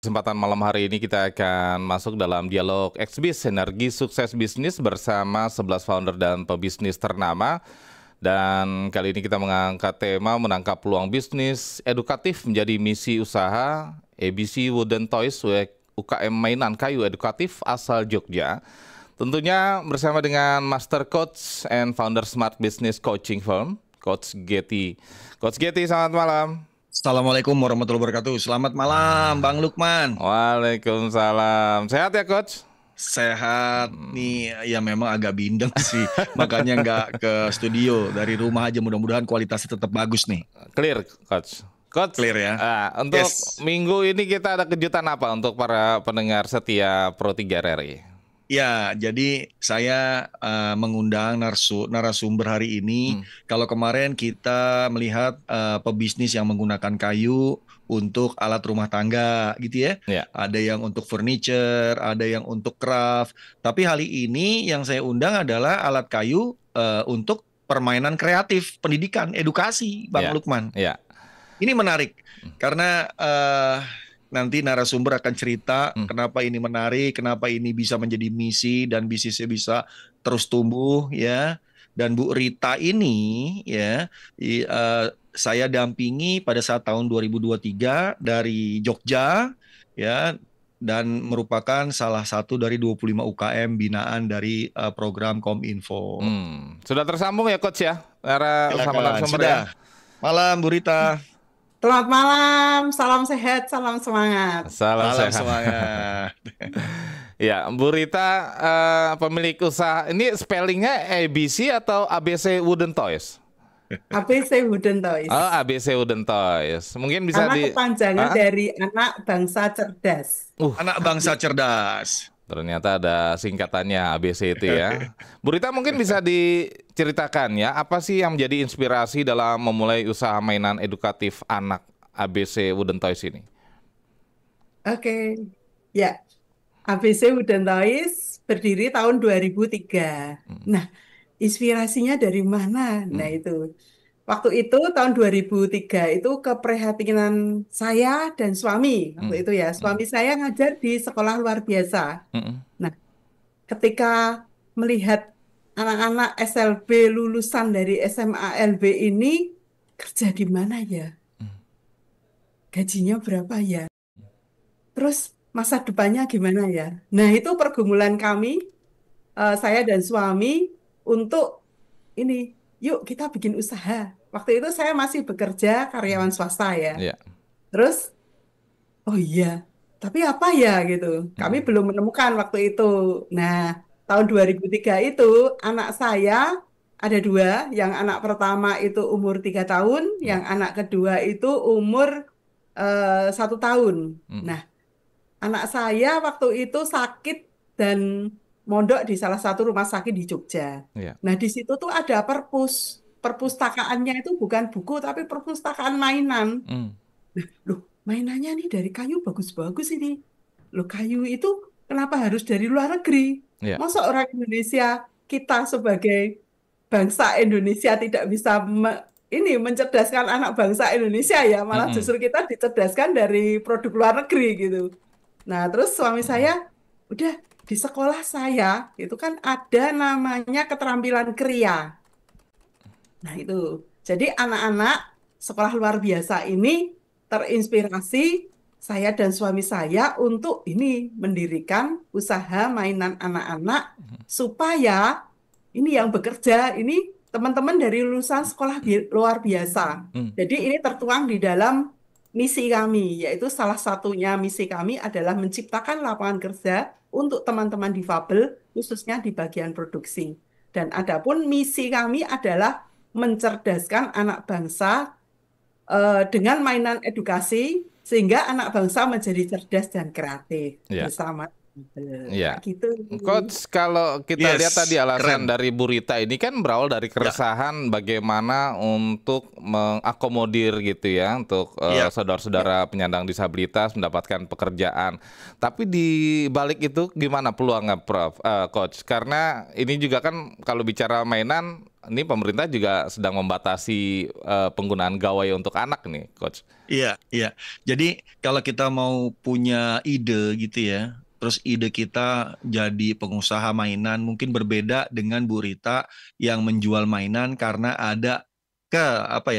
Kesempatan malam hari ini kita akan masuk dalam dialog XBiz, Sinergi Sukses Bisnis bersama 11 founder dan pebisnis ternama. Dan kali ini kita mengangkat tema menangkap peluang bisnis edukatif menjadi misi usaha ABC Wooden Toys, UKM mainan kayu edukatif asal Jogja. Tentunya bersama dengan Master Coach and Founder Smart Business Coaching Firm, Coach Getty. Coach Getty, selamat malam. Assalamualaikum warahmatullahi wabarakatuh. Selamat malam, Bang Lukman. Waalaikumsalam. Sehat ya, Coach? Sehat nih, ya memang agak bindeng sih. Makanya nggak ke studio, dari rumah aja. Mudah-mudahan kualitasnya tetap bagus nih. Clear, Coach. Coach, clear ya. Untuk minggu ini kita ada kejutan apa untuk para pendengar setia Pro 3 RRI? Ya, jadi saya mengundang narasumber hari ini. Kalau kemarin kita melihat pebisnis yang menggunakan kayu untuk alat rumah tangga gitu ya. Ada yang untuk furniture, ada yang untuk craft. Tapi kali ini yang saya undang adalah alat kayu untuk permainan kreatif, pendidikan, edukasi, Bang Lukman. Ini menarik karena nanti narasumber akan cerita kenapa ini menarik, kenapa ini bisa menjadi misi dan bisnisnya bisa terus tumbuh ya. Dan Bu Rita ini ya saya dampingi pada saat tahun 2023 dari Jogja ya, dan merupakan salah satu dari 25 UKM binaan dari program Kominfo. Sudah tersambung ya, Coach ya? Sama narasumber ya. Malam Bu Rita. Selamat malam, salam sehat, salam semangat. Salam semangat. Ya, Bu Rita, pemilik usaha, ini spellingnya ABC atau ABC Wooden Toys? ABC Wooden Toys. Oh, ABC Wooden Toys. Mungkin bisa kepanjangan dari anak bangsa cerdas. Anak bangsa cerdas. Ternyata ada singkatannya ABC itu ya. Bu Rita, mungkin bisa diceritakan ya, apa sih yang menjadi inspirasi dalam memulai usaha mainan edukatif anak ABC Wooden Toys ini? Oke, ya. ABC Wooden Toys berdiri tahun 2003. Nah, inspirasinya dari mana? Nah, itu. Waktu itu tahun 2003 itu keprihatinan saya dan suami waktu itu ya. Suami saya ngajar di sekolah luar biasa. Nah, ketika melihat anak-anak SLB lulusan dari SMA LB ini kerja di mana ya? Gajinya berapa ya? Terus masa depannya gimana ya? Nah, itu pergumulan kami, saya dan suami untuk ini, yuk kita bikin usaha. Waktu itu saya masih bekerja karyawan swasta ya. Terus, oh iya, tapi apa ya gitu. Kami belum menemukan waktu itu. Nah, tahun 2003 itu anak saya ada 2. Yang anak pertama itu umur 3 tahun, yang anak kedua itu umur 1 tahun. Nah, anak saya waktu itu sakit dan mondok di salah satu rumah sakit di Jogja. Nah, di situ tuh ada perpustakaannya itu bukan buku tapi perpustakaan mainan. Loh, mainannya nih dari kayu bagus-bagus ini. Loh, kayu itu kenapa harus dari luar negeri? Masa orang Indonesia, kita sebagai bangsa Indonesia tidak bisa mencerdaskan anak bangsa Indonesia ya, malah justru kita dicerdaskan dari produk luar negeri gitu. Nah, terus suami saya, udah di sekolah saya itu kan ada namanya keterampilan kriya. Nah, itu. Jadi anak-anak sekolah luar biasa ini terinspirasi saya dan suami saya untuk ini mendirikan usaha mainan anak-anak supaya ini yang bekerja ini teman-teman dari lulusan sekolah luar biasa. Jadi ini tertuang di dalam misi kami, yaitu salah satunya misi kami adalah menciptakan lapangan kerja untuk teman-teman difabel, khususnya di bagian produksi. Dan adapun misi kami adalah mencerdaskan anak bangsa dengan mainan edukasi, sehingga anak bangsa menjadi cerdas dan kreatif bersama. Gitu. Coach, kalau kita lihat tadi alasan dari Bu Rita ini kan berawal dari keresahan bagaimana untuk mengakomodir gitu ya untuk saudara-saudara penyandang disabilitas mendapatkan pekerjaan. Tapi di balik itu gimana peluangnya, Prof, Coach? Karena ini juga kan kalau bicara mainan ini pemerintah juga sedang membatasi penggunaan gawai untuk anak nih, Coach. Iya, iya. Jadi kalau kita mau punya ide gitu ya, terus ide kita jadi pengusaha mainan mungkin berbeda dengan Bu Rita yang menjual mainan karena ada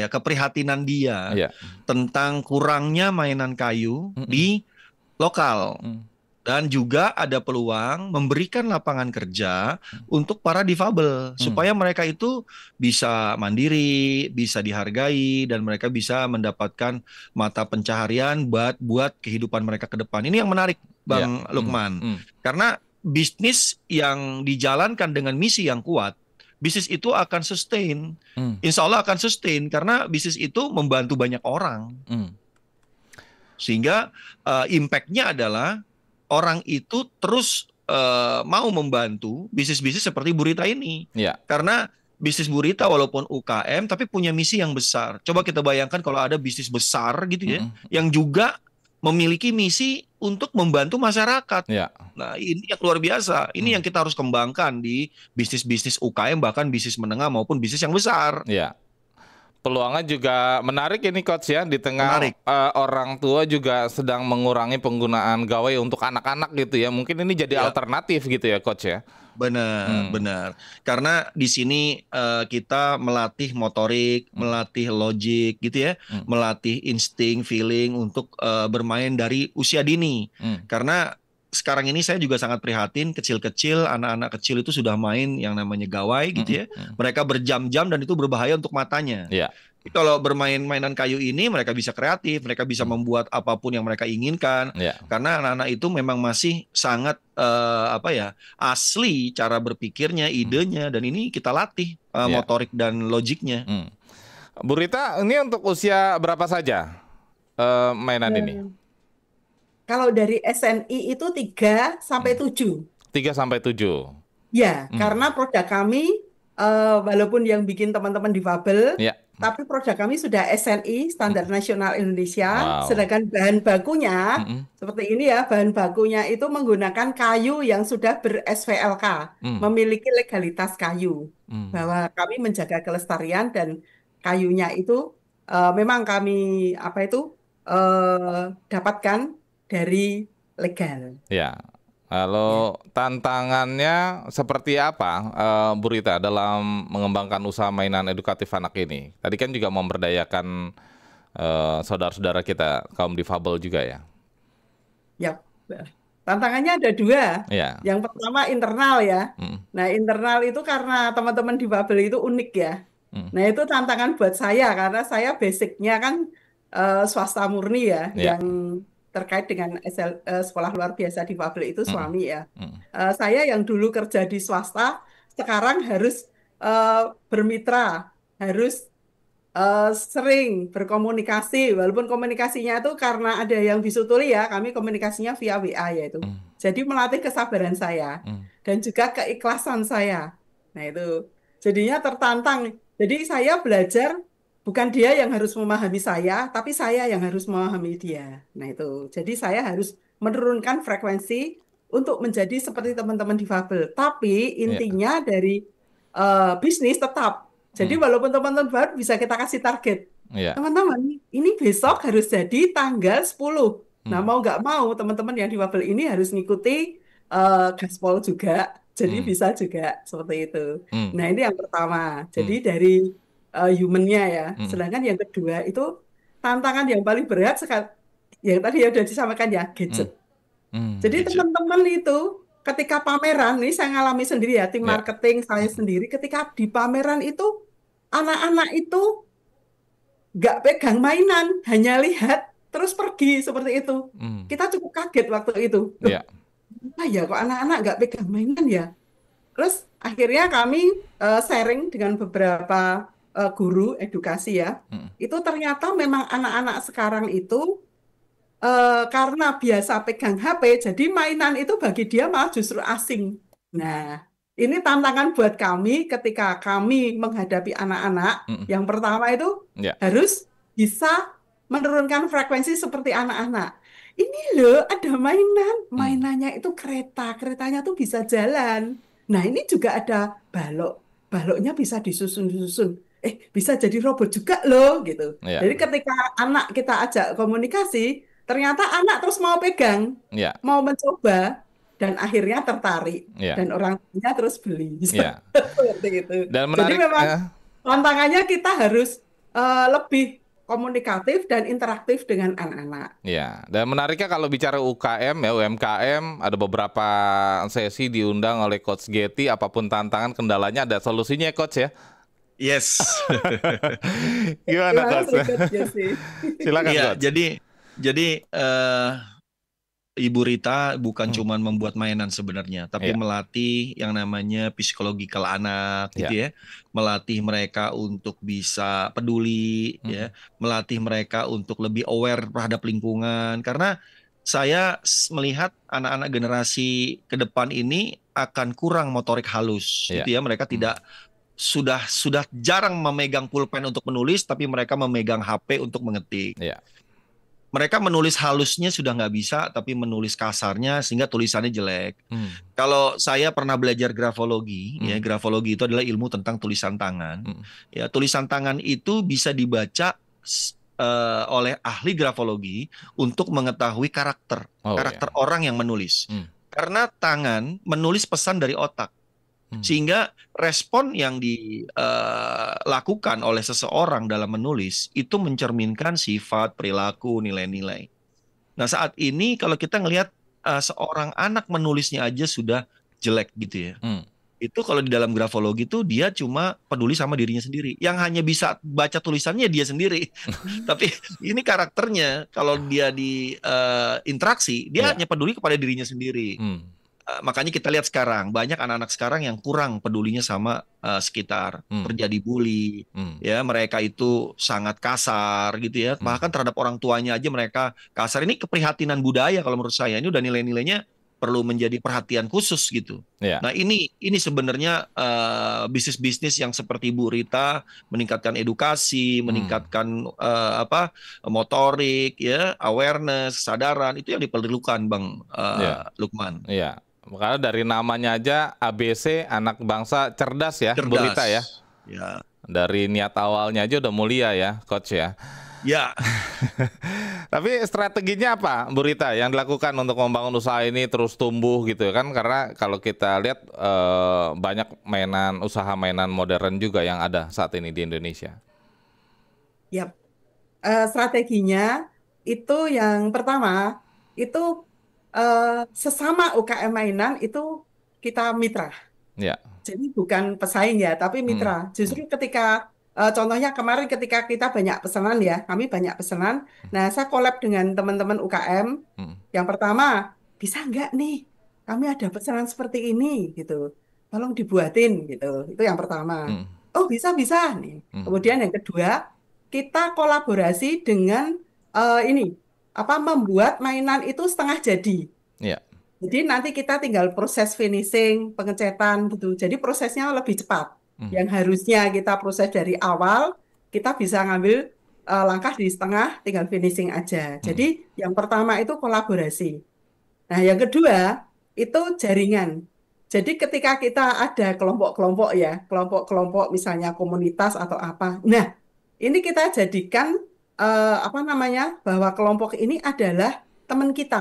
keprihatinan dia Iya. tentang kurangnya mainan kayu Mm-mm. di lokal. Mm. Dan juga ada peluang memberikan lapangan kerja untuk para difabel supaya mereka itu bisa mandiri, bisa dihargai, dan mereka bisa mendapatkan mata pencaharian buat kehidupan mereka ke depan. Ini yang menarik, Bang Lukman. Karena bisnis yang dijalankan dengan misi yang kuat, bisnis itu akan sustain. Insya Allah akan sustain karena bisnis itu membantu banyak orang. Sehingga impact-nya adalah orang itu terus mau membantu bisnis-bisnis seperti Bu Rita ini. Karena bisnis Bu Rita walaupun UKM tapi punya misi yang besar. Coba kita bayangkan kalau ada bisnis besar gitu ya, yang juga memiliki misi untuk membantu masyarakat. Nah, ini yang luar biasa. Ini yang kita harus kembangkan di bisnis-bisnis UKM, bahkan bisnis menengah maupun bisnis yang besar. Peluangnya juga menarik ini, Coach ya, di tengah orang tua juga sedang mengurangi penggunaan gawai untuk anak-anak gitu ya. Mungkin ini jadi alternatif gitu ya, Coach ya. Benar, benar. Karena di sini kita melatih motorik, melatih logik gitu ya, melatih insting, feeling untuk bermain dari usia dini. Karena sekarang ini saya juga sangat prihatin, kecil-kecil, anak-anak kecil itu sudah main yang namanya gawai gitu ya. Mereka berjam-jam dan itu berbahaya untuk matanya. Kalau bermain mainan kayu ini mereka bisa kreatif, mereka bisa membuat apapun yang mereka inginkan. Karena anak-anak itu memang masih sangat asli cara berpikirnya, idenya, dan ini kita latih motorik dan logiknya. Bu Rita, ini untuk usia berapa saja mainan ini? Kalau dari SNI itu 3 sampai 7. 3 sampai 7. Ya, karena produk kami walaupun yang bikin teman-teman difabel, tapi produk kami sudah SNI, Standar Nasional Indonesia. Sedangkan bahan bakunya seperti ini ya, bahan bakunya itu menggunakan kayu yang sudah ber-SVLK, memiliki legalitas kayu. Bahwa kami menjaga kelestarian dan kayunya itu memang kami dapatkan dari legal. Kalau tantangannya seperti apa, Bu Rita, dalam mengembangkan usaha mainan edukatif anak ini? Tadi kan juga memberdayakan saudara-saudara kita kaum difabel juga ya. Tantangannya ada 2. Yang pertama internal ya. Nah, internal itu karena teman-teman difabel itu unik ya. Nah, itu tantangan buat saya karena saya basicnya kan swasta murni ya, yang terkait dengan sekolah luar biasa difabel itu suami ya. Saya yang dulu kerja di swasta sekarang harus bermitra, harus sering berkomunikasi, walaupun komunikasinya itu karena ada yang bisutuli ya, kami komunikasinya via WA ya itu. Jadi melatih kesabaran saya dan juga keikhlasan saya. Nah itu jadinya tertantang. Jadi saya belajar bukan dia yang harus memahami saya, tapi saya yang harus memahami dia. Nah itu, jadi saya harus menurunkan frekuensi untuk menjadi seperti teman-teman difabel. Tapi intinya dari bisnis tetap. Jadi walaupun teman-teman baru bisa kita kasih target. Teman-teman, ini besok harus jadi tanggal 10. Nah mau nggak mau teman-teman yang difabel ini harus ngikuti gaspol juga. Jadi bisa juga seperti itu. Nah ini yang pertama. Jadi dari human-nya ya. Sedangkan yang kedua itu tantangan yang paling berat yang tadi ya sudah disampaikan ya, gadget. Jadi teman-teman itu ketika pameran, ini saya ngalami sendiri ya, tim marketing saya sendiri, ketika di pameran itu anak-anak itu nggak pegang mainan, hanya lihat terus pergi seperti itu. Kita cukup kaget waktu itu. Ya kok anak-anak nggak pegang mainan ya. Terus akhirnya kami sharing dengan beberapa guru edukasi ya, itu ternyata memang anak-anak sekarang itu karena biasa pegang HP, jadi mainan itu bagi dia malah justru asing. Nah, ini tantangan buat kami ketika kami menghadapi anak-anak. Yang pertama itu harus bisa menurunkan frekuensi seperti anak-anak. Ini loh ada mainannya itu keretanya tuh bisa jalan. Nah, ini juga ada balok. baloknya bisa disusun-susun. Bisa jadi robot juga loh gitu. Ya, Jadi ketika anak kita ajak komunikasi, ternyata anak terus mau pegang, ya, mau mencoba, dan akhirnya tertarik. ya, Dan orang tuanya terus beli. ya. Seperti itu. Dan Jadi menarik, memang tantangannya kita harus lebih komunikatif dan interaktif dengan anak-anak. ya. Dan menariknya kalau bicara UKM ya, UMKM, ada beberapa sesi diundang oleh Coach Getty, apapun tantangan, kendalanya ada solusinya ya, Coach ya. Yes. Gimana, Gimana Coach? Coach Jesse? Silakan, Iya, Coach. jadi Ibu Rita bukan Hmm, cuma membuat mainan sebenarnya, tapi ya, melatih yang namanya psikologikal anak ya. gitu ya. Melatih mereka untuk bisa peduli Hmm, ya, melatih mereka untuk lebih aware terhadap lingkungan karena saya melihat anak-anak generasi ke depan ini akan kurang motorik halus ya. gitu ya. Mereka Hmm, tidak sudah jarang memegang pulpen untuk menulis, tapi mereka memegang HP untuk mengetik. ya. Mereka menulis halusnya sudah nggak bisa, tapi menulis kasarnya sehingga tulisannya jelek. Hmm, Kalau saya pernah belajar grafologi, ya hmm, grafologi itu adalah ilmu tentang tulisan tangan. hmm. Ya, tulisan tangan itu bisa dibaca oleh ahli grafologi untuk mengetahui karakter Oh ya. karakter orang yang menulis. Hmm, Karena tangan menulis pesan dari otak. hmm, Sehingga respon yang dilakukan oleh seseorang dalam menulis itu mencerminkan sifat, perilaku, nilai-nilai. Nah, saat ini kalau kita ngelihat seorang anak menulisnya aja sudah jelek gitu ya. hmm. Itu kalau di dalam grafologi itu dia cuma peduli sama dirinya sendiri. Yang hanya bisa baca tulisannya dia sendiri. Tapi ini karakternya kalau dia di interaksi, dia Ya. hanya peduli kepada dirinya sendiri. Hmm, Makanya kita lihat sekarang banyak anak-anak sekarang yang kurang pedulinya sama sekitar, hmm, terjadi bully, hmm, ya mereka itu sangat kasar gitu ya, hmm. bahkan terhadap orang tuanya aja mereka kasar. Ini keprihatinan budaya kalau menurut saya, ini udah nilai-nilainya perlu menjadi perhatian khusus gitu. Ya. Nah ini sebenarnya bisnis-bisnis yang seperti Bu Rita meningkatkan edukasi, Hmm, meningkatkan motorik, ya awareness, kesadaran itu yang diperlukan Bang ya. Lukman. Iya, karena dari namanya aja ABC, anak bangsa cerdas ya, Bu Cerdas. Rita ya. Ya. Dari niat awalnya aja udah mulia ya, Coach ya. Ya, Tapi strateginya apa, Bu Rita, yang dilakukan untuk membangun usaha ini terus tumbuh gitu kan? Karena kalau kita lihat banyak usaha mainan modern juga yang ada saat ini di Indonesia. Yap. Strateginya itu yang pertama itu sesama UKM mainan itu kita mitra. Ya. Jadi bukan pesaing ya, tapi Hmm, mitra. hmm, Justru ketika contohnya kemarin ketika kita banyak pesanan ya, kami banyak pesanan. Nah, saya collab dengan teman-teman UKM. hmm, Yang pertama, bisa nggak nih? Kami ada pesanan seperti ini gitu. Tolong dibuatin gitu. Itu yang pertama. hmm, Oh, bisa bisa nih. hmm. Kemudian yang kedua, kita kolaborasi dengan ini apa membuat mainan itu setengah jadi. Ya. Jadi nanti kita tinggal proses finishing, pengecetan gitu. Jadi prosesnya lebih cepat. Hmm, Yang harusnya kita proses dari awal, kita bisa ngambil langkah di setengah, tinggal finishing aja. hmm. Jadi yang pertama itu kolaborasi. Nah, yang kedua itu jaringan. Jadi ketika kita ada kelompok-kelompok ya, kelompok-kelompok misalnya komunitas atau apa. Nah, ini kita jadikan apa namanya bahwa kelompok ini adalah teman kita.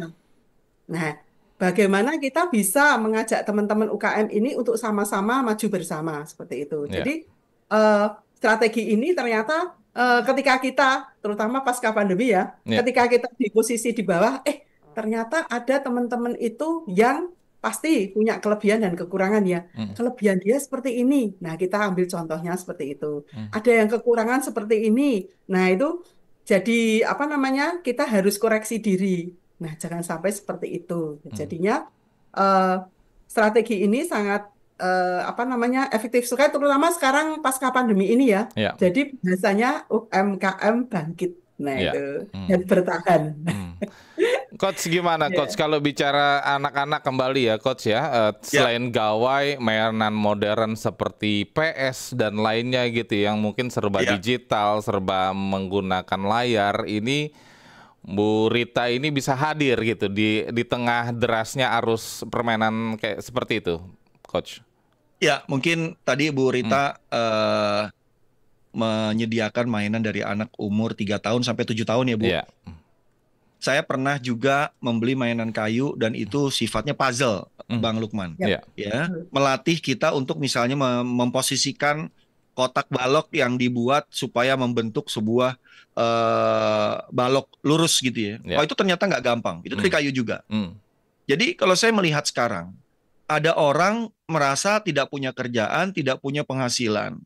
Nah, bagaimana kita bisa mengajak teman-teman UKM ini untuk sama-sama maju bersama seperti itu. Jadi Ya. eh, strategi ini ternyata ketika kita, terutama pasca pandemi ya, Ya. ketika kita di posisi di bawah, ternyata ada teman-teman itu yang pasti punya kelebihan dan kekurangan ya. Hmm, Kelebihan dia seperti ini. Nah, kita ambil contohnya seperti itu. hmm, Ada yang kekurangan seperti ini. Nah, itu jadi apa namanya? Kita harus koreksi diri. Nah, jangan sampai seperti itu. hmm. Jadinya eh, strategi ini sangat apa namanya efektif sekali, terutama sekarang pasca pandemi ini ya. Ya. Jadi biasanya UMKM bangkit. Nah Ya. itu Hmm, dan bertahan. hmm. Coach gimana Coach Ya, kalau bicara anak-anak kembali ya Coach ya, ya, selain gawai mainan modern seperti PS dan lainnya gitu yang mungkin serba ya. digital, serba menggunakan layar ini, Bu Rita ini bisa hadir gitu di tengah derasnya arus permainan kayak seperti itu Coach. Ya, mungkin tadi Bu Hmm. Rita menyediakan mainan dari anak umur 3 tahun sampai 7 tahun ya, Bu. Iya. Saya pernah juga membeli mainan kayu dan itu sifatnya puzzle, Hmm. Bang Lukman. Yap. Iya. Ya, melatih kita untuk misalnya memposisikan kotak balok yang dibuat supaya membentuk sebuah balok lurus gitu ya. Iya. Oh, itu ternyata nggak gampang. Itu dari Hmm. kayu juga. Hmm. Jadi kalau saya melihat sekarang, ada orang merasa tidak punya kerjaan, tidak punya penghasilan.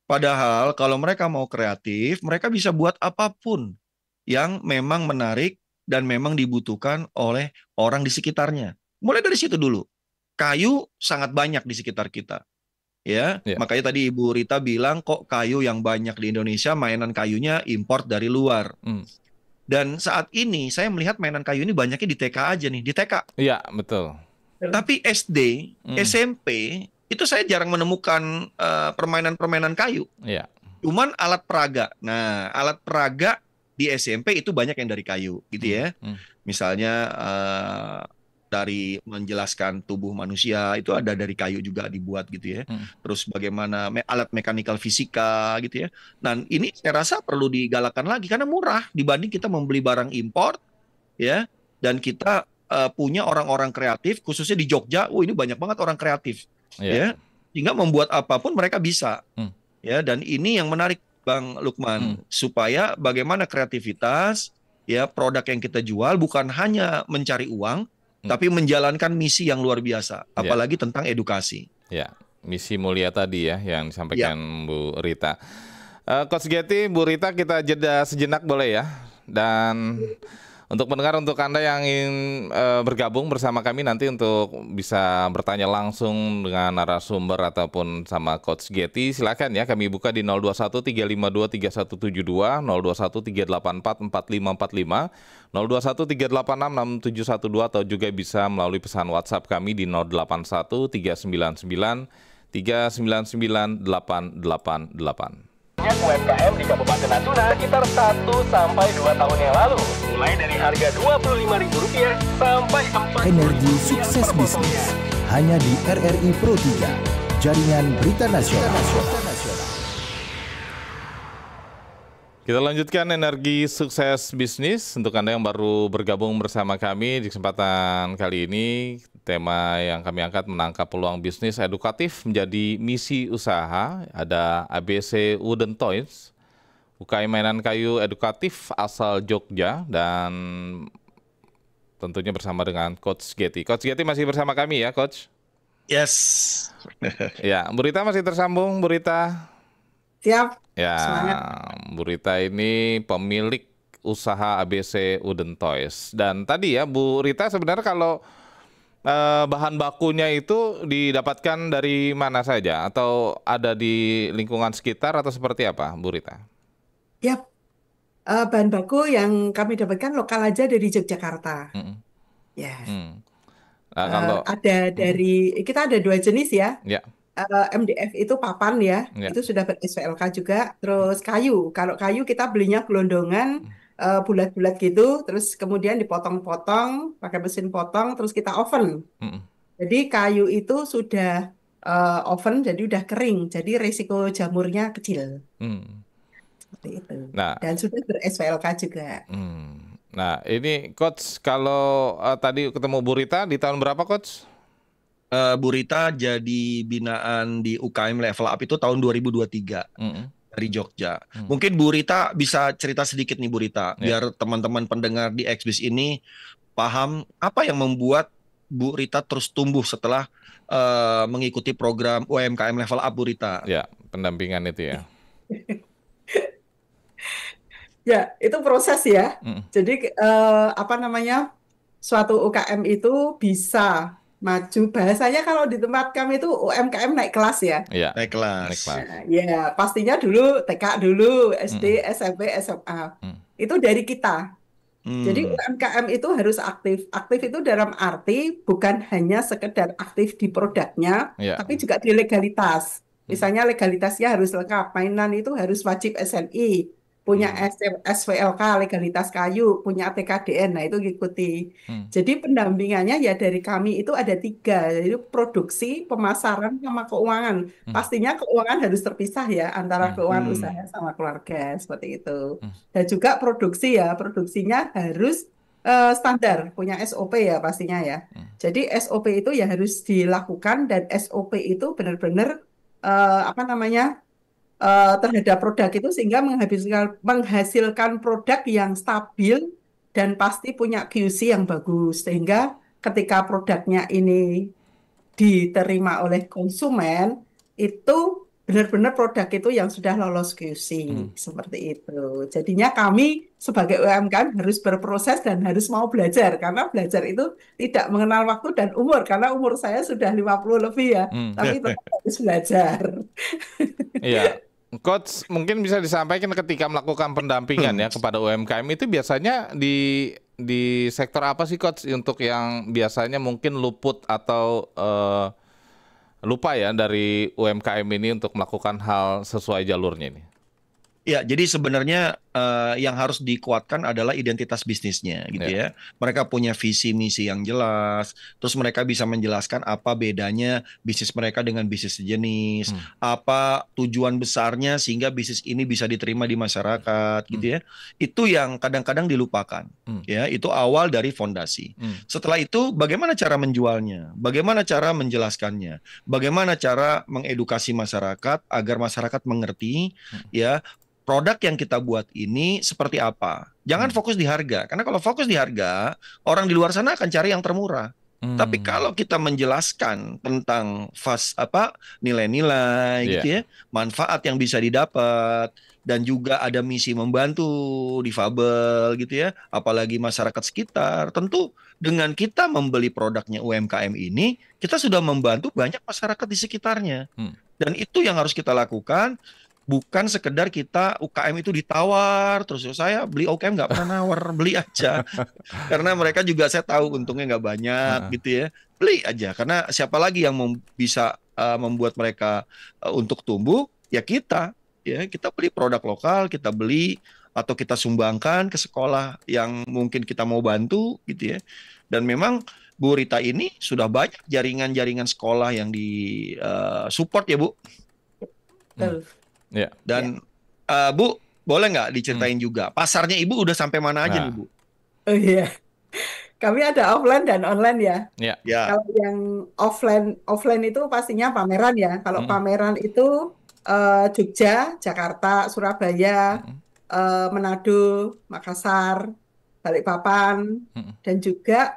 Padahal kalau mereka mau kreatif, mereka bisa buat apapun yang memang menarik dan memang dibutuhkan oleh orang di sekitarnya. Mulai dari situ dulu. Kayu sangat banyak di sekitar kita, ya. Iya. Makanya tadi Ibu Rita bilang kok kayu yang banyak di Indonesia, mainan kayunya import dari luar. Hmm. Dan saat ini saya melihat mainan kayu ini banyaknya di TK aja nih, di TK. Iya, betul. Tapi SD, SMP itu saya jarang menemukan permainan-permainan kayu. Iya. Cuman alat peraga. Nah, alat peraga di SMP itu banyak yang dari kayu, gitu ya. Misalnya dari menjelaskan tubuh manusia itu ada dari kayu juga dibuat gitu ya. Terus bagaimana alat mekanikal fisika gitu ya. Nah, ini saya rasa perlu digalakkan lagi karena murah dibanding kita membeli barang import ya. Dan kita punya orang-orang kreatif khususnya di Jogja. Ini banyak banget orang kreatif ya. Sehingga membuat apapun mereka bisa. Ya, dan ini yang menarik Bang Lukman supaya bagaimana kreativitas ya produk yang kita jual bukan hanya mencari uang tapi menjalankan misi yang luar biasa, apalagi tentang edukasi. Ya, misi mulia tadi ya yang disampaikan Bu Rita. Coach Getty, Bu Rita, kita jeda sejenak boleh ya? Dan untuk pendengar, untuk Anda yang ingin bergabung bersama kami nanti untuk bisa bertanya langsung dengan narasumber ataupun sama Coach Getty, silakan ya, kami buka di 021-352-3172, 021-384-4545, 021-386-6712, atau juga bisa melalui pesan WhatsApp kami di 081-399-399-888. UMKM di Kabupaten Natuna sekitar 1-2 tahun yang lalu. Mulai dari harga Rp25.000 sampai 4. Energi Sukses Bisnis hanya di RRI Pro 3, Jaringan Berita Nasional. Kita lanjutkan Energi Sukses Bisnis. Untuk Anda yang baru bergabung bersama kami di kesempatan kali ini, tema yang kami angkat menangkap peluang bisnis edukatif menjadi misi usaha. Ada ABC Wooden Toys, UKM mainan kayu edukatif asal Jogja, dan tentunya bersama dengan Coach Getty. Coach Getty masih bersama kami ya, Coach? Yes. Ya, Bu Rita masih tersambung, Bu Rita? Siap. Ya, Semangat. Bu Rita ini pemilik usaha ABC Wooden Toys. Dan tadi ya, Bu Rita, sebenarnya kalau bahan bakunya itu didapatkan dari mana saja? Atau ada di lingkungan sekitar atau seperti apa, Bu Rita? Yap. Bahan baku yang kami dapatkan lokal aja dari Yogyakarta. Ya. Kalau ada dari, kita ada 2 jenis ya. ya. MDF itu papan ya, itu sudah ber-SVLK juga. Terus kayu, kalau kayu kita belinya gelondongan, bulat-bulat gitu, terus kemudian dipotong-potong, pakai mesin potong, terus kita oven. Jadi kayu itu sudah oven, jadi udah kering, jadi resiko jamurnya kecil. Seperti itu. Nah, dan sudah ber-SVLK juga. Nah, ini Coach, kalau tadi ketemu Bu Rita di tahun berapa, Coach? Bu Rita jadi binaan di UKM Level Up itu tahun 2023 dari Jogja. Mungkin Bu Rita bisa cerita sedikit nih, Bu Rita, biar teman-teman pendengar di XBIS ini paham apa yang membuat Bu Rita terus tumbuh setelah mengikuti program UMKM Level Up, Bu Rita. Ya, pendampingan itu ya. Ya, itu proses ya. Jadi suatu UKM itu bisa maju, bahasanya kalau di tempat kami itu UMKM naik kelas ya. Iya, naik kelas. Ya, pastinya dulu TK dulu, SD, SMP, SMA. Itu dari kita. Jadi UMKM itu harus aktif. Aktif itu dalam arti bukan hanya sekedar aktif di produknya, tapi juga di legalitas. Misalnya legalitasnya harus lengkap. Mainan itu harus wajib SNI. punya SVLK, legalitas kayu, punya TKDN, nah itu ngikuti. Jadi pendampingannya ya dari kami itu ada 3, yaitu produksi, pemasaran, sama keuangan. Pastinya keuangan harus terpisah ya, antara keuangan usaha sama keluarga, seperti itu. Dan juga produksi ya, produksinya harus standar, punya SOP ya pastinya ya. Jadi SOP itu ya harus dilakukan, dan SOP itu benar-benar apa namanya, terhadap produk itu, sehingga menghasilkan produk yang stabil dan pasti punya QC yang bagus, sehingga ketika produknya ini diterima oleh konsumen, itu benar-benar produk itu yang sudah lolos QC, seperti itu. Jadinya kami sebagai UMKM harus berproses dan harus mau belajar, karena belajar itu tidak mengenal waktu dan umur, karena umur saya sudah 50 lebih ya, tapi tetap harus belajar. Iya. Coach, mungkin bisa disampaikan ketika melakukan pendampingan ya kepada UMKM itu biasanya di sektor apa sih Coach, untuk yang biasanya mungkin luput atau lupa ya dari UMKM ini untuk melakukan hal sesuai jalurnya ini? Ya, jadi sebenarnya yang harus dikuatkan adalah identitas bisnisnya gitu ya. Mereka punya visi misi yang jelas, terus mereka bisa menjelaskan apa bedanya bisnis mereka dengan bisnis sejenis, apa tujuan besarnya sehingga bisnis ini bisa diterima di masyarakat gitu ya. Itu yang kadang-kadang dilupakan. Ya, itu awal dari fondasi. Setelah itu bagaimana cara menjualnya? Bagaimana cara menjelaskannya? Bagaimana cara mengedukasi masyarakat agar masyarakat mengerti ya produk yang kita buat ini seperti apa. Jangan fokus di harga, karena kalau fokus di harga, orang di luar sana akan cari yang termurah. Tapi kalau kita menjelaskan tentang nilai-nilai gitu ya, manfaat yang bisa didapat, dan juga ada misi membantu difabel gitu ya, apalagi masyarakat sekitar, tentu dengan kita membeli produknya UMKM ini, kita sudah membantu banyak masyarakat di sekitarnya. Dan itu yang harus kita lakukan. Bukan sekedar kita UKM itu ditawar terus, saya beli UKM nggak pernah nawar, beli aja karena mereka juga saya tahu untungnya nggak banyak gitu ya, beli aja karena siapa lagi yang bisa membuat mereka untuk tumbuh ya kita beli produk lokal, kita beli atau kita sumbangkan ke sekolah yang mungkin kita mau bantu gitu ya. Dan memang Bu Rita ini sudah banyak jaringan-jaringan sekolah yang di support ya Bu. Ya. Dan Bu, boleh nggak diceritain juga pasarnya Ibu udah sampai mana aja nih Bu? Oh iya, kami ada offline dan online ya. Ya. Kalau yang offline itu pastinya pameran ya. Kalau pameran itu Jogja, Jakarta, Surabaya, Manado, Makassar, Balikpapan, dan juga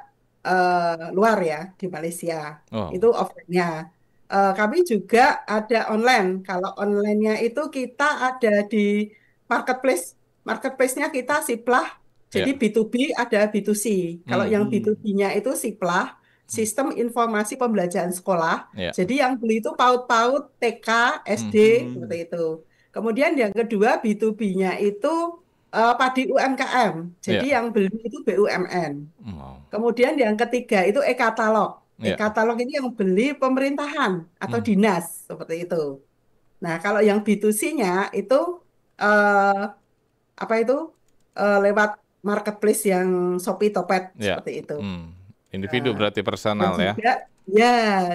luar ya di Malaysia. Itu offline-nya. Kami juga ada online. Kalau online-nya itu kita ada di marketplace. Marketplace-nya kita Siplah. Jadi B2B ada B2C. Kalau yang B2B-nya itu Siplah, Sistem Informasi Pembelajaran Sekolah. Jadi yang beli itu PAUD, TK, SD, seperti itu. Kemudian yang kedua B2B-nya itu Padi UMKM. Jadi yang beli itu BUMN. Kemudian yang ketiga itu e-katalog. E-katalog ini yang beli pemerintahan atau dinas, seperti itu. Nah, kalau yang B2C-nya itu lewat marketplace yang Shopee, Topet, seperti itu. Individu berarti personal dan juga,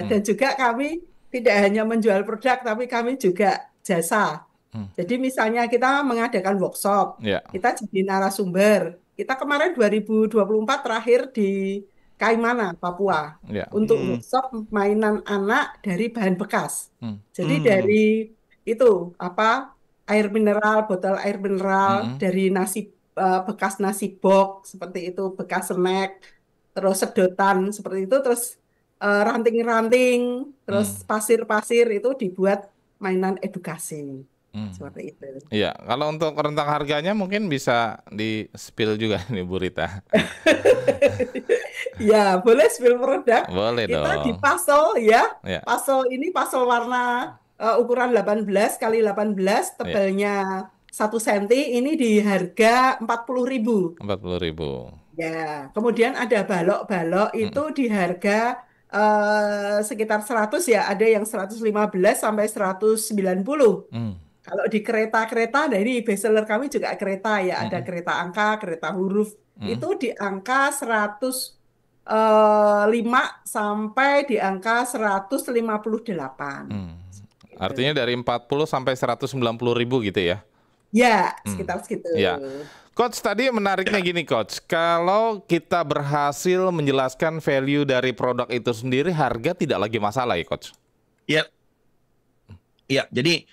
dan juga kami tidak hanya menjual produk, tapi kami juga jasa. Jadi misalnya kita mengadakan workshop, kita jadi narasumber. Kita kemarin 2024 terakhir di Kaimana, Papua, untuk workshop mainan anak dari bahan bekas. Jadi dari itu air mineral, botol air mineral, dari nasi bekas nasi box seperti itu, bekas snack, terus sedotan seperti itu, terus ranting-ranting, terus pasir-pasir itu dibuat mainan edukasi. Seperti itu. Iya, kalau untuk rentang harganya mungkin bisa di-spill juga nih Bu Rita. Ya, boleh spill produk. Boleh kita dong. Di Pasel ya. Pasel ini pasel warna ukuran 18 kali 18, tebalnya 1 cm, ini di harga 40.000. 40.000. Ya, kemudian ada balok-balok itu di harga sekitar 100 ya, ada yang 115 sampai 190. Kalau di kereta-kereta, nah ini bestseller kami juga kereta ya, ada Mm-mm. kereta angka, kereta huruf, Mm-mm. itu di angka 105 sampai di angka 158. Hmm. Artinya Gitu. dari 40 sampai 190 ribu gitu ya? Ya, Hmm. sekitar segitu. Ya. Coach, tadi menariknya gini Coach, kalau kita berhasil menjelaskan value dari produk itu sendiri, harga tidak lagi masalah ya Coach? Ya, ya. Jadi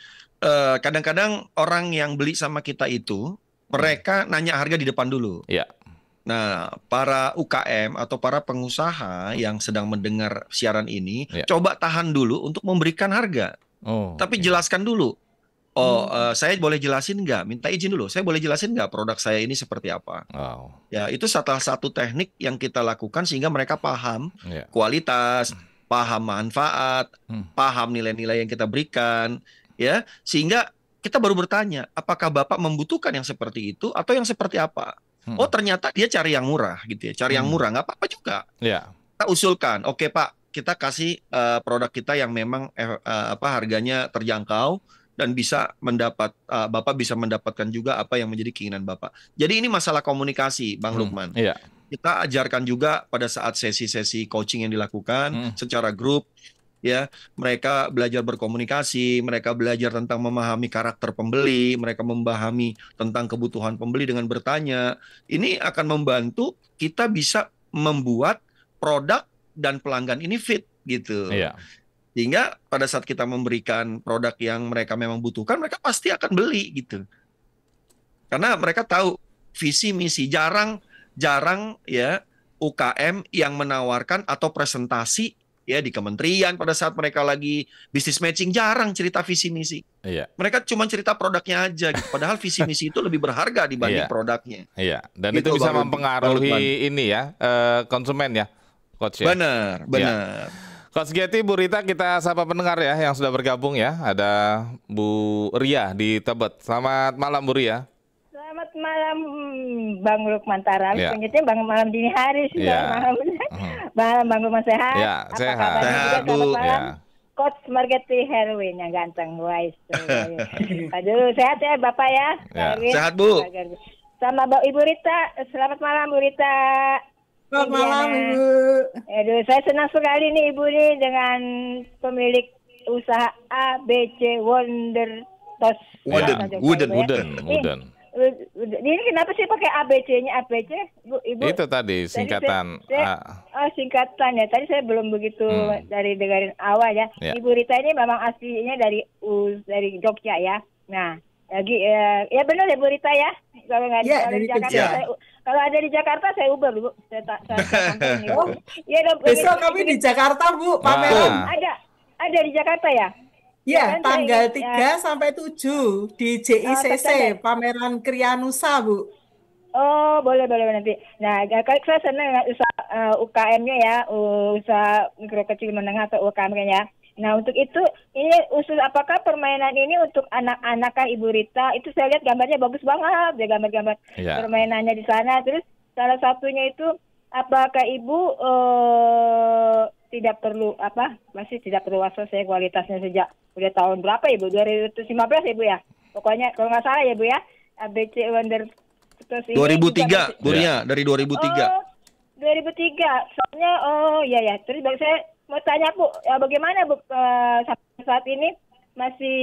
kadang-kadang orang yang beli sama kita itu mereka nanya harga di depan dulu. Ya. Nah, para UKM atau para pengusaha yang sedang mendengar siaran ini, Ya. coba tahan dulu untuk memberikan harga. Oh, Tapi oke. jelaskan dulu. Oh, saya boleh jelasin nggak? Minta izin dulu. Saya boleh jelasin nggak produk saya ini seperti apa? Wow. Ya, itu salah satu teknik yang kita lakukan sehingga mereka paham Ya. kualitas, paham manfaat, paham nilai-nilai yang kita berikan, ya, sehingga kita baru bertanya, apakah Bapak membutuhkan yang seperti itu atau yang seperti apa? Oh, ternyata dia cari yang murah gitu ya, cari yang murah, nggak apa-apa juga. Ya. Kita usulkan, oke Pak, kita kasih produk kita yang memang harganya terjangkau dan bisa Bapak bisa mendapatkan juga apa yang menjadi keinginan Bapak. Jadi ini masalah komunikasi, Bang Lukman. Iya. Kita ajarkan juga pada saat sesi-sesi coaching yang dilakukan secara grup, ya, mereka belajar berkomunikasi, mereka belajar tentang memahami karakter pembeli, mereka memahami tentang kebutuhan pembeli dengan bertanya. Ini akan membantu kita bisa membuat produk dan pelanggan ini fit gitu. Iya. Sehingga pada saat kita memberikan produk yang mereka memang butuhkan, mereka pasti akan beli gitu. Karena mereka tahu visi misi, jarang ya UKM yang menawarkan atau presentasi ya di kementerian pada saat mereka lagi bisnis matching, jarang cerita visi misi. Iya. Mereka cuma cerita produknya aja gitu. Padahal visi misi itu lebih berharga dibanding Iya. produknya. Iya. Dan Gitu, itu bisa Bang mempengaruhi ini ya, konsumen ya, Coach ya. Benar, benar. Coach Getty, Bu Rita, kita sapa pendengar ya yang sudah bergabung ya. Ada Bu Ria di Tebet. Selamat malam Bu Ria. Selamat malam Bang Lukman Tarawih. Ya. Pengennya Bang malam dini hari sih. Ya. Malam Bang Lukman sehat. Ya, Apa sehat. kabarnya Sehat, juga? Bu. Selamat malam. Ya. Coach Margetti Herwin yang ganteng, wise. Aduh, sehat ya Bapak ya. Ya. Herwin. Sehat, Bu. Sama Ibu Rita. Selamat malam Bu Rita. Selamat malam, Indiana. Ibu. Aduh, saya senang sekali nih Ibu nih dengan pemilik usaha ABC Wonder Tos. Wooden. Ini kenapa sih pakai ABC-nya ABC, Bu? Ibu? Itu tadi singkatan. Singkatan ya. Tadi saya belum begitu dari dengerin awal ya. Ya. Ibu Rita ini memang aslinya dari Jogja ya. Nah, lagi ya benar ya Bu Rita ya. Kalau nggak Ya, kalau dari di Jakarta, Jogja. kalau ada di Jakarta saya Uber Bu. Saya sampai ini. Oh, Iya dong. besok kami di Jakarta, Bu, pameran. Ada di Jakarta ya. Ya, kan, tanggal saya 3 sampai 7 di JICC, pameran Krianusa, Bu. Oh, boleh nanti. Nah, saya senang dengan usaha UKM-nya ya, usaha mikro kecil menengah atau UKM-nya ya. Nah, untuk itu, ini usul apakah permainan ini untuk anak-anak kan Ibu Rita? Itu saya lihat gambarnya bagus banget, ya gambar-gambar Ya. permainannya di sana. Terus salah satunya itu, apakah Ibu tidak perlu masih tidak perlu waswas ya kualitasnya sejak udah tahun berapa Ibu? 2015 Ibu ya? Pokoknya kalau nggak salah ya Bu ya, ABC Wonder Tos ini 2003, juga Bu Ria, dari 2003. Oh, 2003. Soalnya ya. Terus saya mau tanya Bu, bagaimana Bu saat ini masih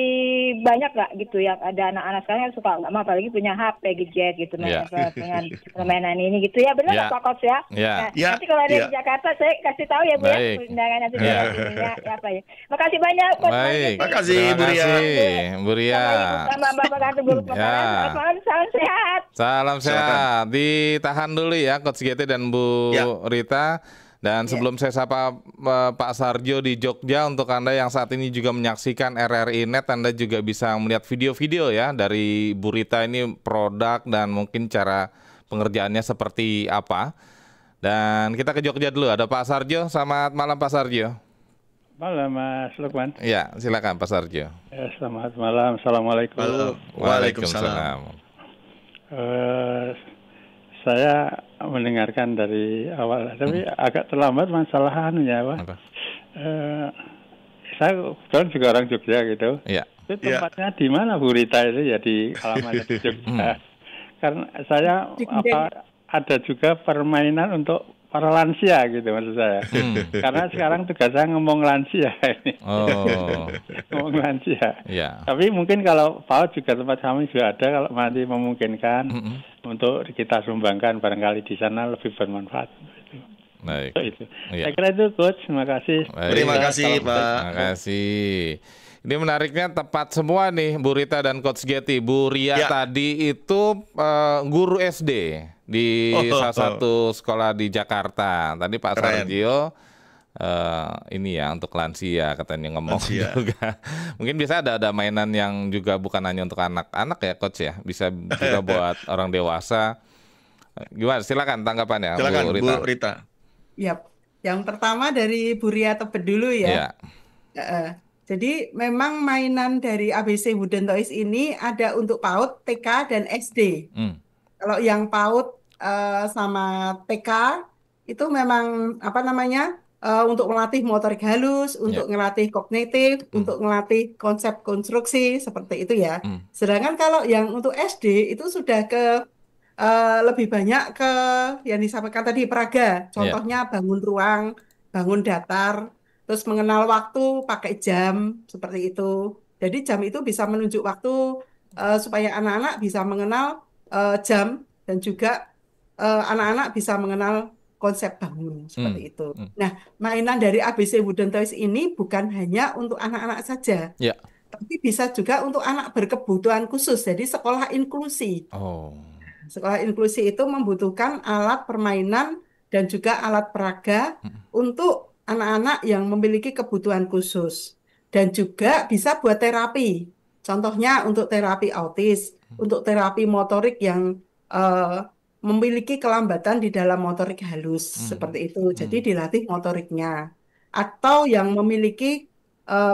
banyak nggak gitu yang ada anak-anak sekarang yang suka nggak mau apalagi punya HP gadget gitu Ya. dengan permainan ini gitu ya benar Ya. Pak Coach ya. Ya. Nah, Ya. nanti kalau ada Ya. di Jakarta saya kasih tahu ya Bu Baik. ya undangan nanti Ya. ya apa ya. Makasih banyak Coach Baik. Margetti. Makasih, Terima Bu Ria. kasih, Bu Ria. Sama Ibu sama Bapak Kartu Guru Ya. Pemasaran. Selamat malam, salam sehat. Salam Silakan. sehat. Ditahan dulu ya Coach Getty dan Bu Ya. Rita. Dan sebelum saya sapa Pak Sarjo di Jogja, untuk Anda yang saat ini juga menyaksikan RRI Net, Anda juga bisa melihat video-video ya dari Bu Rita ini, produk dan mungkin cara pengerjaannya seperti apa. Dan kita ke Jogja dulu, ada Pak Sarjo. Selamat malam Pak Sarjo. Malam Mas Lukman. Ya, silakan Pak Sarjo. Ya, selamat malam. Assalamualaikum. Waalaikumsalam. Saya mendengarkan dari awal, tapi agak terlambat masalah anunya, Pak. Apa? saya kebetulan juga orang Jogja gitu. Iya. Itu tempatnya di mana Bu Rita itu ya, di alamatnya di Jogja. Karena saya ada juga permainan untuk para lansia gitu maksud saya. Karena sekarang tugas saya ngomong lansia ini. Oh. Ngomong lansia. Iya. Tapi mungkin kalau PAUD juga tempat kami juga ada, kalau nanti memungkinkan untuk kita sumbangkan, barangkali di sana lebih bermanfaat. Baik. Itu. Iya. Saya kira itu Coach, terima kasih. Baik. Terima kasih, Pak. Terima kasih. Ini menariknya tepat semua nih Bu Rita dan Coach Getty. Bu Ria tadi itu guru SD di salah satu sekolah di Jakarta. Tadi Pak Sargio ini ya untuk lansia katanya ngomong juga. Mungkin bisa ada mainan yang juga bukan hanya untuk anak-anak ya Coach ya. Bisa juga buat orang dewasa. Gimana? Silakan tanggapannya Silakan Bu Rita. Bu Rita. Yap. Yang pertama dari Bu Ria Tebet dulu ya. Jadi memang mainan dari ABC Wooden Toys ini ada untuk PAUD, TK, dan SD. Kalau yang PAUD sama TK itu memang untuk melatih motorik halus, untuk melatih kognitif, untuk melatih konsep konstruksi seperti itu ya. Sedangkan kalau yang untuk SD itu sudah ke lebih banyak ke yang disampaikan tadi peraga. Contohnya bangun ruang, bangun datar, terus mengenal waktu pakai jam seperti itu. Jadi jam itu bisa menunjuk waktu supaya anak-anak bisa mengenal jam dan juga anak-anak bisa mengenal konsep bangun seperti itu. Nah, mainan dari ABC Wooden Toys ini bukan hanya untuk anak-anak saja, tapi bisa juga untuk anak berkebutuhan khusus. Jadi sekolah inklusi. Sekolah inklusi itu membutuhkan alat permainan dan juga alat peraga untuk anak-anak yang memiliki kebutuhan khusus. Dan juga bisa buat terapi. Contohnya untuk terapi autis, untuk terapi motorik yang memiliki kelambatan di dalam motorik halus. Seperti itu. Jadi dilatih motoriknya. Atau yang memiliki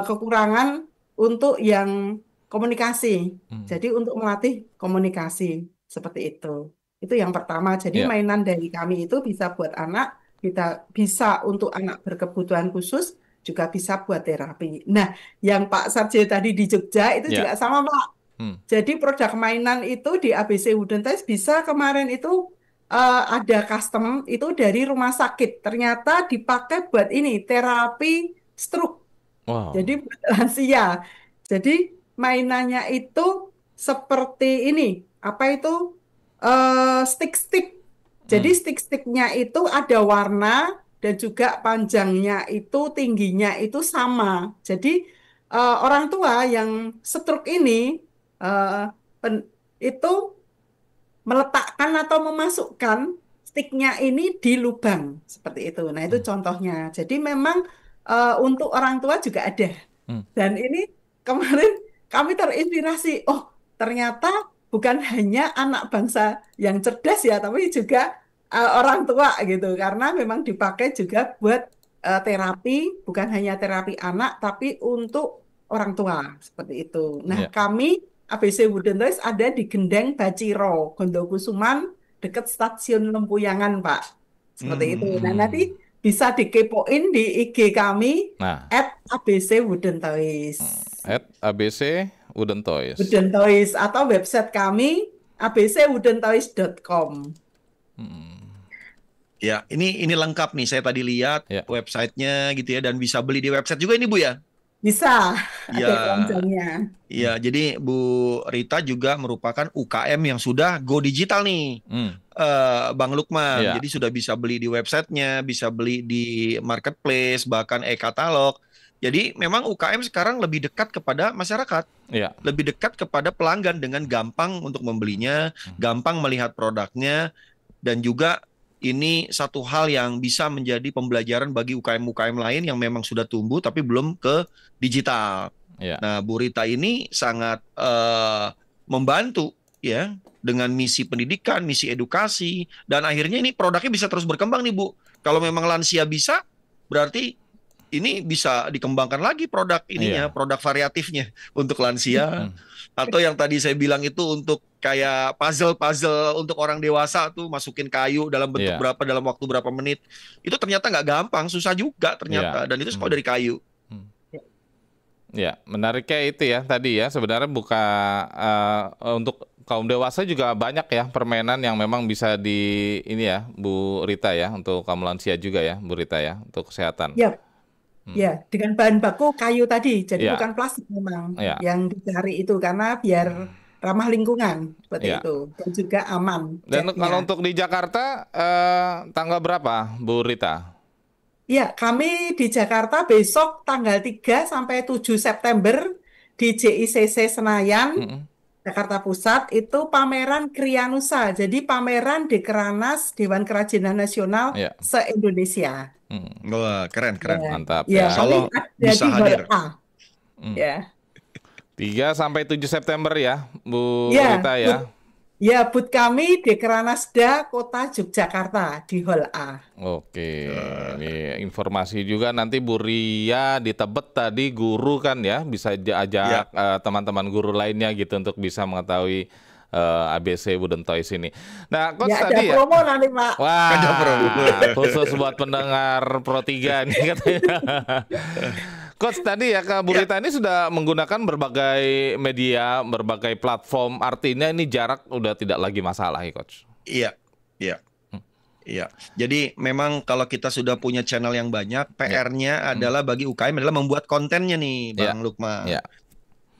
kekurangan untuk yang komunikasi. Jadi untuk melatih komunikasi. Seperti itu. Itu yang pertama. Jadi mainan dari kami itu bisa buat anak, bisa untuk anak berkebutuhan khusus, juga bisa buat terapi. Nah, yang Pak Sarjo tadi di Jogja itu juga sama, Pak. Jadi produk mainan itu di ABC Wooden Toys bisa kemarin itu ada custom itu dari rumah sakit. Ternyata dipakai buat ini, terapi stroke. Jadi buat lansia. Jadi mainannya itu seperti ini. Apa itu? Stick-stick. Jadi stick-sticknya itu ada warna dan juga panjangnya itu, tingginya itu sama. Jadi orang tua yang stroke ini itu meletakkan atau memasukkan sticknya ini di lubang seperti itu. Nah itu contohnya. Jadi memang untuk orang tua juga ada. Dan ini kemarin kami terinspirasi. Oh ternyata bukan hanya anak bangsa yang cerdas ya, tapi juga orang tua gitu. Karena memang dipakai juga buat terapi, bukan hanya terapi anak, tapi untuk orang tua seperti itu. Nah, kami ABC Wooden Toys ada di Gendeng Baciro, Gondokusuman, dekat stasiun Lempuyangan, Pak. Seperti itu. Nah, nanti bisa dikepoin di IG kami @ABC Wooden Toys. @ABC Wooden Toys. Wooden Toys atau website kami abcwoodentoys.com. Ya, ini lengkap nih. Saya tadi lihat websitenya gitu ya, dan bisa beli di website juga ini Bu ya. Bisa, ada keranjangnya. Iya, jadi Bu Rita juga merupakan UKM yang sudah go digital nih, Bang Lukman. Jadi sudah bisa beli di websitenya, bisa beli di marketplace, bahkan e-katalog. Jadi memang UKM sekarang lebih dekat kepada masyarakat, lebih dekat kepada pelanggan dengan gampang untuk membelinya, gampang melihat produknya, dan juga ini satu hal yang bisa menjadi pembelajaran bagi UKM-UKM lain yang memang sudah tumbuh tapi belum ke digital. Nah, Bu Rita ini sangat membantu ya dengan misi pendidikan, misi edukasi, dan akhirnya ini produknya bisa terus berkembang nih Bu. Kalau memang lansia bisa, berarti ini bisa dikembangkan lagi produk ininya, produk variatifnya untuk lansia. Atau yang tadi saya bilang itu untuk kayak puzzle-puzzle untuk orang dewasa tuh, masukin kayu dalam bentuk berapa, dalam waktu berapa menit. Itu ternyata nggak gampang, susah juga ternyata. Dan itu semua dari kayu. Ya, menariknya itu ya tadi ya, sebenarnya untuk kaum dewasa juga banyak ya permainan yang memang bisa ini ya Bu Rita ya, untuk kaum lansia juga ya Bu Rita ya, untuk kesehatan. Ya, ya, dengan bahan baku kayu tadi, jadi Ya. bukan plastik memang Ya. yang dicari itu karena biar ramah lingkungan seperti Ya. itu dan juga aman. Dan catnya. kalau untuk di Jakarta tanggal berapa Bu Rita? Ya, kami di Jakarta besok tanggal 3 sampai 7 September di JICC Senayan, Jakarta Pusat, itu pameran Krianusa. Jadi pameran Dekeranas Dewan Kerajinan Nasional Ya. se-Indonesia. Wah, keren. Ya. Mantap Ya, ya. Insya Allah kami ada bisa di Hall hadir. A. Ya. 3 sampai 7 September ya Bu Ya, Rita ya. Ya, booth kami Dekranasda Kota Yogyakarta di Hall A. Oke, ini informasi juga nanti Bu Ria di Tebet tadi guru kan ya, bisa ajak teman-teman guru lainnya gitu untuk bisa mengetahui ABC Wooden Toys ini. Nah, Coach Ya, ada tadi ya. promo nanti, Pak. Wah, Ada promo. khusus buat pendengar Pro 3 nih katanya. Coach tadi ya Kak Bu Rita ini sudah menggunakan berbagai media, berbagai platform. Artinya ini jarak udah tidak lagi masalah ya Coach. Iya. Jadi memang kalau kita sudah punya channel yang banyak, PR-nya adalah bagi UKM adalah membuat kontennya nih, Bang Lukman. Iya.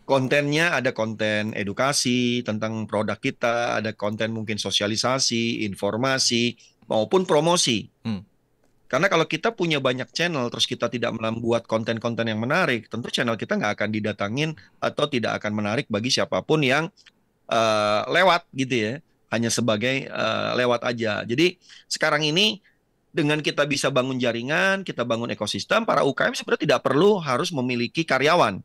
Kontennya ada konten edukasi tentang produk kita, ada konten mungkin sosialisasi, informasi, maupun promosi. Karena kalau kita punya banyak channel, terus kita tidak membuat konten-konten yang menarik, tentu channel kita nggak akan didatangin atau tidak akan menarik bagi siapapun yang lewat gitu ya. Hanya sebagai lewat aja. Jadi sekarang ini dengan kita bisa bangun jaringan, kita bangun ekosistem, para UKM sebenarnya tidak perlu harus memiliki karyawan.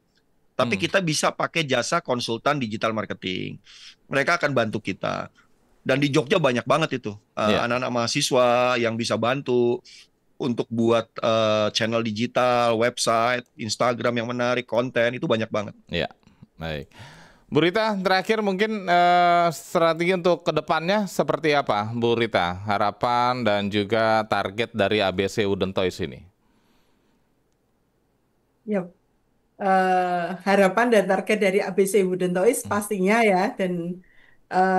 Tapi kita bisa pakai jasa konsultan digital marketing. Mereka akan bantu kita. Dan di Jogja banyak banget itu anak-anak mahasiswa yang bisa bantu untuk buat channel digital, website, Instagram yang menarik, konten, itu banyak banget. Ya, baik. Bu Rita, terakhir mungkin strategi untuk kedepannya seperti apa, Bu Rita? Harapan dan juga target dari ABC Wooden Toys ini? Ya, harapan dan target dari ABC Wooden Toys pastinya ya, dan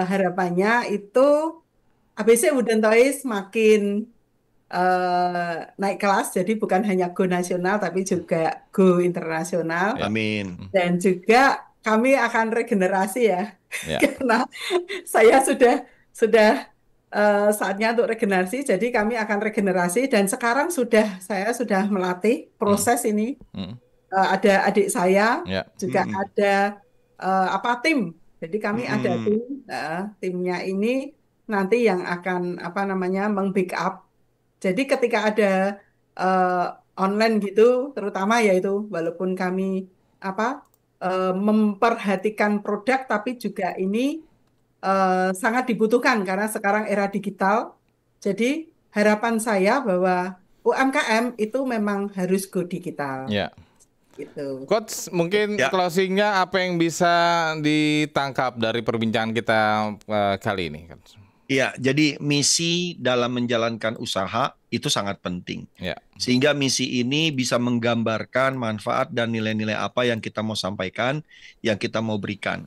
harapannya itu ABC Wooden Toys makin naik kelas, jadi bukan hanya go nasional tapi juga go internasional. Amin. Dan juga kami akan regenerasi ya, karena saya sudah saatnya untuk regenerasi, jadi kami akan regenerasi dan sekarang saya sudah melatih proses ini. Ada adik saya, juga ada tim. Jadi kami ada timnya ini nanti yang akan meng-backup. Jadi ketika ada online gitu, terutama yaitu walaupun kami memperhatikan produk, tapi juga ini sangat dibutuhkan karena sekarang era digital. Jadi harapan saya bahwa UMKM itu memang harus go digital. Ya. Gitu. Coach, mungkin closingnya apa yang bisa ditangkap dari perbincangan kita kali ini? Iya, jadi misi dalam menjalankan usaha itu sangat penting. Sehingga misi ini bisa menggambarkan manfaat dan nilai-nilai apa yang kita mau sampaikan, yang kita mau berikan.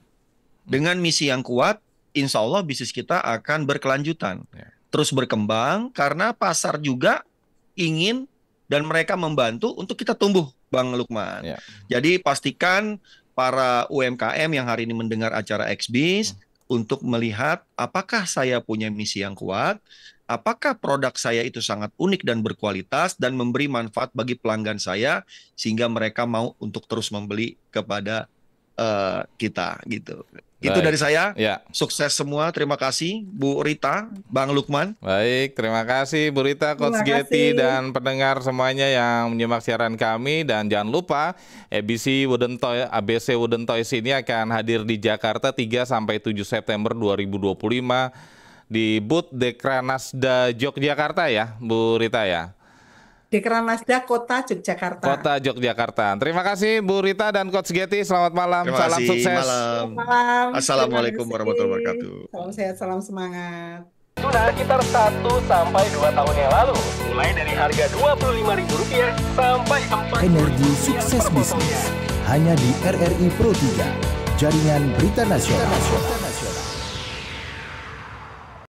Dengan misi yang kuat, insya Allah bisnis kita akan berkelanjutan. Terus berkembang karena pasar juga ingin dan mereka membantu untuk kita tumbuh, Bang Lukman. Jadi pastikan para UMKM yang hari ini mendengar acara XBiz untuk melihat apakah saya punya misi yang kuat, apakah produk saya itu sangat unik dan berkualitas dan memberi manfaat bagi pelanggan saya sehingga mereka mau untuk terus membeli kepada kita gitu. Itu dari saya. Sukses semua. Terima kasih Bu Rita, Bang Lukman. Baik, terima kasih Bu Rita, Coach Getty dan pendengar semuanya yang menyimak siaran kami, dan jangan lupa ABC Wooden Toys ini akan hadir di Jakarta 3 sampai 7 September 2025 di booth Dekranasda Yogyakarta ya, Bu Rita ya. Dekranasda Kota Yogyakarta. Kota Yogyakarta. Terima kasih Bu Rita dan Coach Getty. Selamat malam. Terima salam kasih. sukses. Malam. Assalamualaikum warahmatullahi wabarakatuh. Salam sehat, salam semangat. Tuna sekitar 1 sampai 2 tahun yang lalu. Mulai dari harga Rp25.000 sampai 40.000 Energi sukses bisnis hanya di RRI Pro 3, Jaringan Berita Nasional.